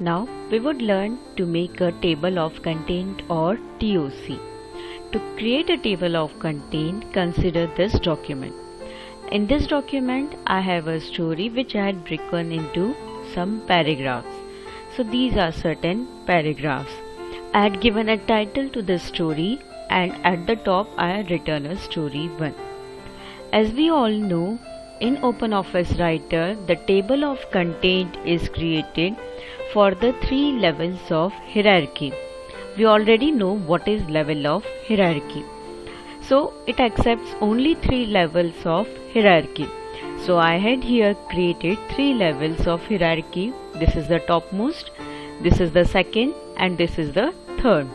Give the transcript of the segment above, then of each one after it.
Now we would learn to make a table of content or TOC. To create a table of content, consider this document. In this document, I have a story which I had broken into some paragraphs. So these are certain paragraphs. I had given a title to this story and at the top I had written a story 1. As we all know, in OpenOffice Writer, the table of content is created for the 3 levels of hierarchy. We already know what is level of hierarchy. So it accepts only 3 levels of hierarchy. So I had here created 3 levels of hierarchy. This is the topmost, this is the second, and this is the third.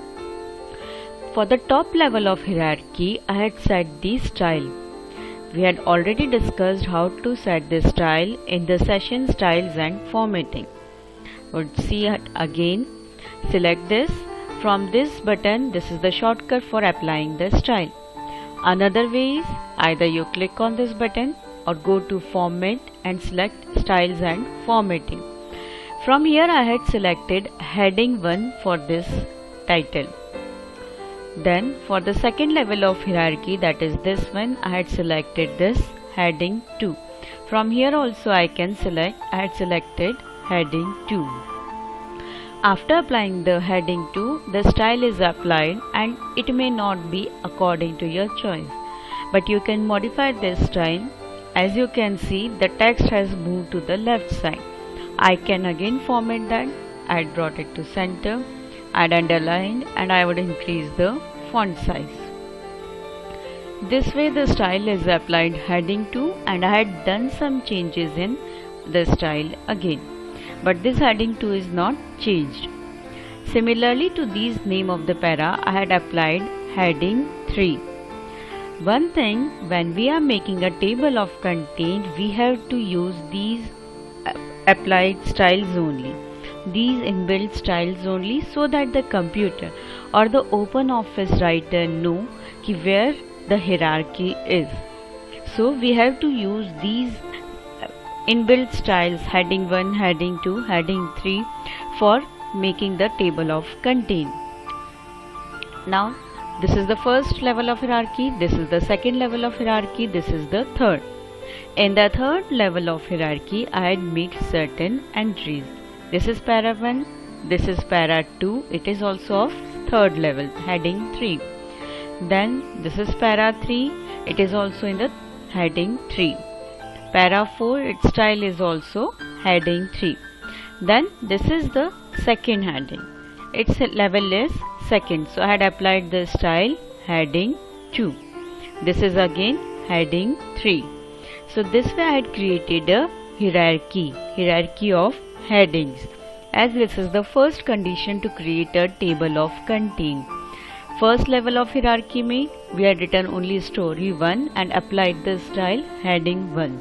For the top level of hierarchy, I had set the style. We had already discussed how to set the style in the session styles and formatting. Would see it again. Select this. From this button, this is the shortcut for applying the style. Another way is either you click on this button or go to format and select styles and formatting. From here I had selected heading 1 for this title. Then for the second level of hierarchy, that is this one, I had selected this heading 2. From here also I can select, I had selected heading 2. After applying the heading 2, the style is applied and it may not be according to your choice. But you can modify this style. As you can see, the text has moved to the left side. I can again format that. I brought it to center. I'd underline and I would increase the font size. This way the style is applied heading 2 and I had done some changes in the style again. But this heading 2 is not changed. Similarly to these name of the para, I had applied heading 3. One thing, when we are making a table of content, we have to use these applied styles only. These inbuilt styles only, so that the computer or the OpenOffice Writer know where the hierarchy is. So we have to use these inbuilt styles heading 1, heading 2, heading 3 for making the table of content. Now this is the first level of hierarchy, this is the second level of hierarchy, this is the third. In the third level of hierarchy, I had made certain entries. This is para 1, this is para 2, it is also of third level, heading 3. Then this is para 3, it is also in the heading 3. Para 4, its style is also heading 3. Then this is the second heading. Its level is second. So I had applied the style heading 2. This is again heading 3. So this way I had created a hierarchy of headings. As this is the first condition to create a table of content. First level of hierarchy में we had written only story 1 and applied the style heading 1.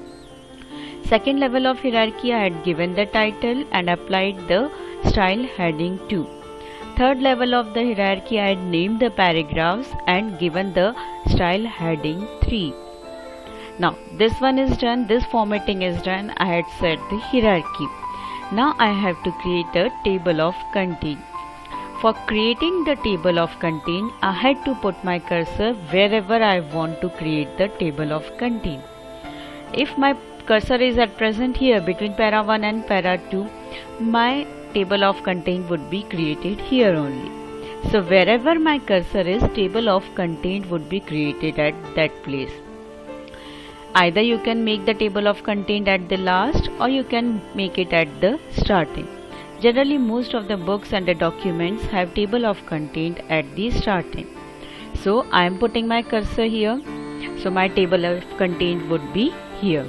Second level of hierarchy, I had given the title and applied the style heading 2. Third level of the hierarchy, I had named the paragraphs and given the style heading 3. Now this one is done, this formatting is done, I had set the hierarchy. Now I have to create a table of content. For creating the table of content, I had to put my cursor wherever I want to create the table of content. If my cursor is at present here between para 1 and para 2, my table of content would be created here only. So wherever my cursor is, table of content would be created at that place. Either you can make the table of content at the last or you can make it at the starting. Generally most of the books and the documents have table of content at the starting. So I am putting my cursor here. So my table of content would be here.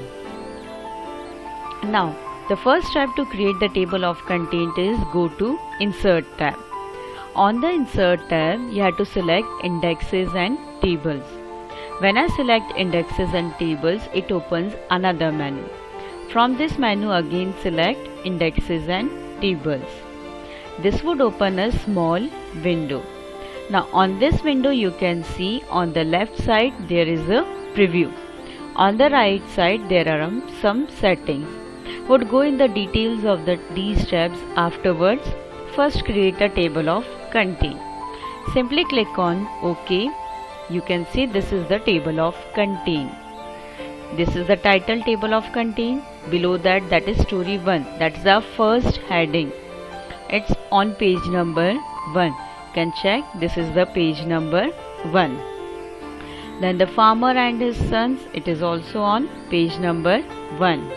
Now the first step to create the table of content is go to Insert tab. On the Insert tab, you have to select Indexes and Tables. When I select Indexes and Tables, it opens another menu. From this menu again select Indexes and Tables. This would open a small window. Now on this window you can see on the left side there is a preview. On the right side there are some settings. Would go in the details of these steps afterwards. First, create a table of content. Simply click on OK. You can see this is the table of content. This is the title table of content. Below that is story 1. That's the first heading. It's on page number 1. You can check, this is the page number 1. Then the farmer and his sons, it is also on page number 1.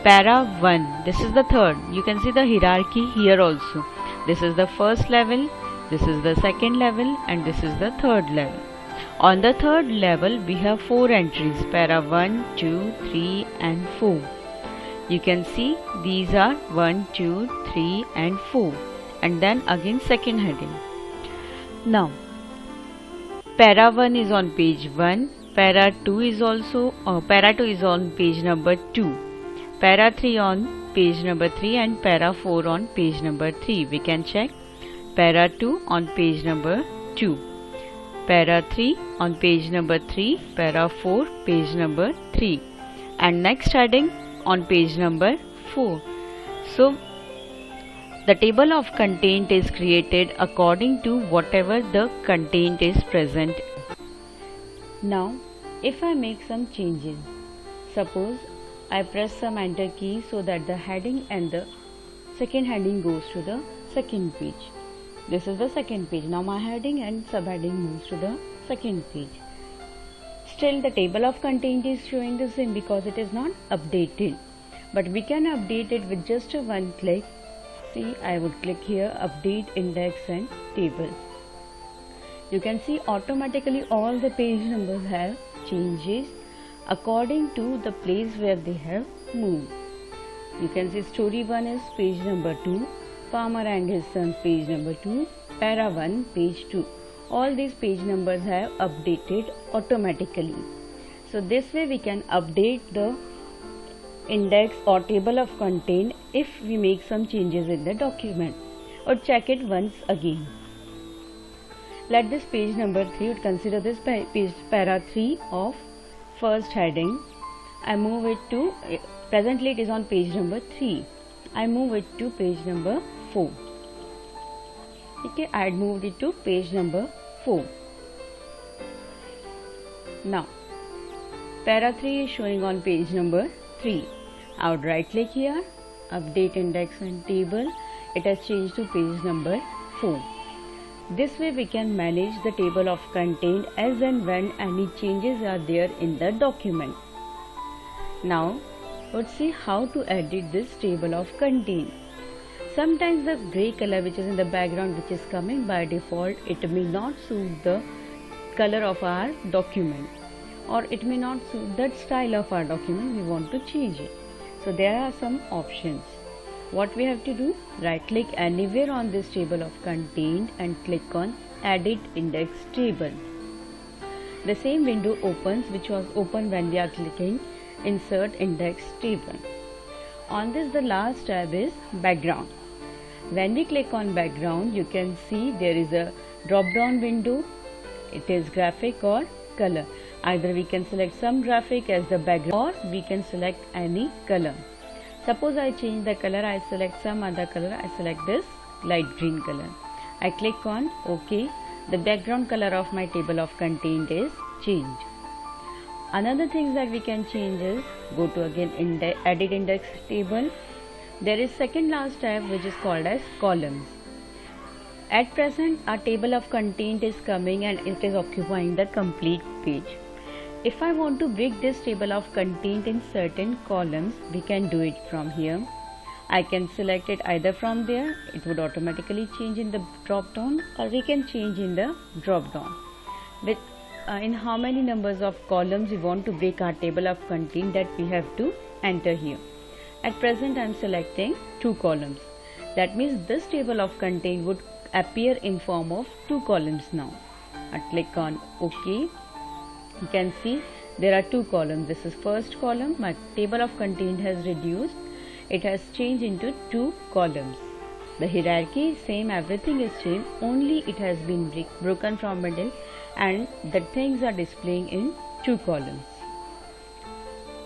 Para 1, this is the third. You can see the hierarchy here also. This is the first level, this is the second level, and this is the third level. On the third level, we have 4 entries, para 1, 2, 3 and 4. You can see these are 1, 2, 3 and 4, and then again second heading. Now, para 1 is on page 1, para 2 is on page number 2, para 3 on page number 3 and para 4 on page number 3. We can check para 2 on page number 2, para 3 on page number 3, para 4 page number 3, and next heading on page number 4. So the table of content is created according to whatever the content is present. Now if I make some changes, suppose I press some enter key so that the heading and the second heading goes to the second page. This is the second page. Now my heading and subheading moves to the second page. Still the table of content is showing the same because it is not updated. But we can update it with just a one click. See, I would click here, update index and table. You can see automatically all the page numbers have changes according to the place where they have moved. You can see story 1 is page number 2, farmer and his sons page number 2, para 1 page 2. All these page numbers have updated automatically. So this way we can update the index or table of content if we make some changes in the document, or check it once again. Let this page number 3, would consider this page para 3 of first heading. I move it to, presently it is on page number 3. I move it to page number 4. Okay, I had moved it to page number 4. Now, para 3 is showing on page number 3. I would right click here, update index and table. It has changed to page number 4. This way we can manage the table of content as and when any changes are there in the document. Now, let's see how to edit this table of content. Sometimes the grey color which is in the background, which is coming by default, it may not suit the color of our document, or it may not suit that style of our document. We want to change it. So there are some options. What we have to do, right click anywhere on this table of content and click on edit index table. The same window opens which was open when we are clicking insert index table. On this, the last tab is background. When we click on background, you can see there is a drop down window. It is graphic or color. Either we can select some graphic as the background, or we can select any color. Suppose I change the color, I select some other color, I select this light green color. I click on OK. The background color of my table of content is changed. Another thing that we can change is, go to again edit index table. There is second last tab which is called as columns. At present our table of content is coming and it is occupying the complete page. If I want to break this table of content in certain columns, we can do it from here. I can select it either from there, it would automatically change in the drop down, or we can change in the drop down. With in how many numbers of columns we want to break our table of content, that we have to enter here. At present I am selecting 2 columns. That means this table of content would appear in form of 2 columns now. I click on OK. You can see there are 2 columns. This is first column. My table of content has reduced. It has changed into 2 columns. The hierarchy is same, everything is same, only it has been broken from middle and the things are displaying in 2 columns.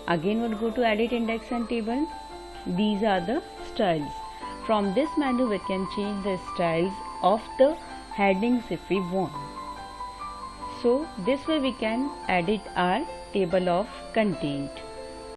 Again would go to edit index and table. These are the styles. From this menu we can change the styles of the headings if we want. So this way we can edit our table of content.